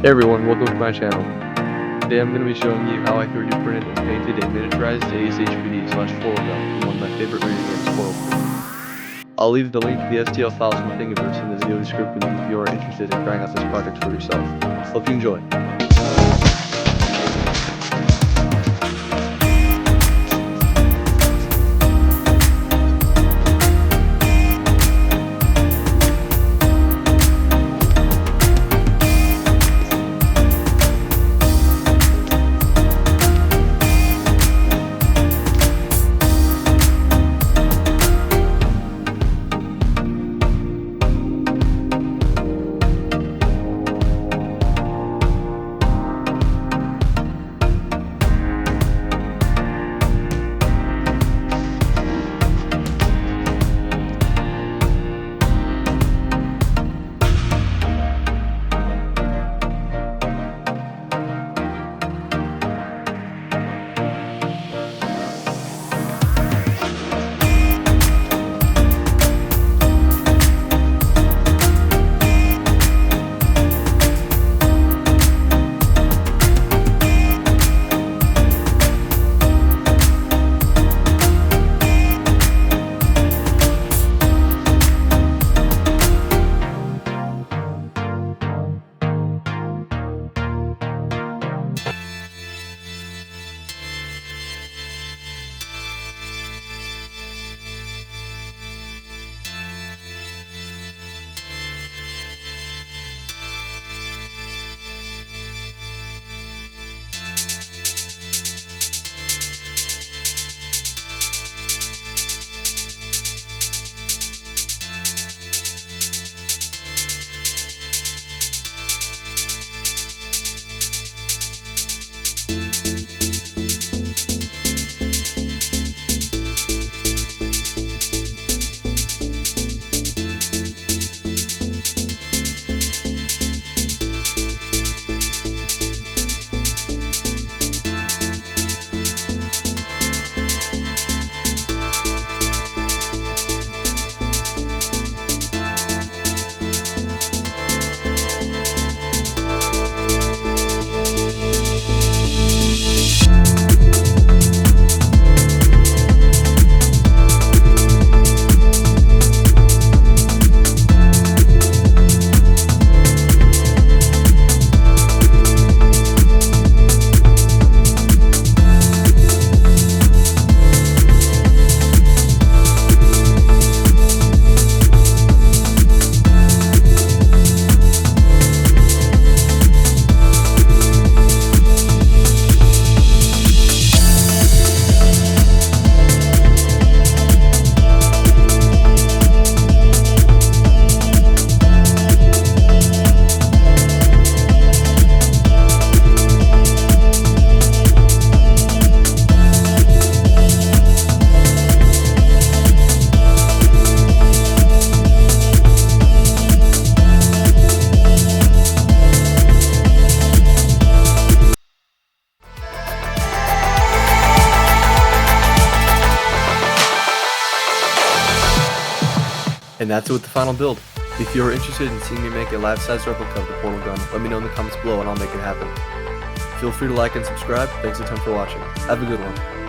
Hey everyone, welcome to my channel. Today I'm going to be showing you how I 3D printed and painted a miniaturized ASHPD/4 gun from one of my favorite rating games, Spoiled. I'll leave the link to the STL files from Thingiverse in the video description if you are interested in trying out this project for yourself. Hope you enjoy. And that's it with the final build. If you are interested in seeing me make a life-size replica of the portal gun, let me know in the comments below and I'll make it happen. Feel free to like and subscribe. Thanks a ton for watching. Have a good one.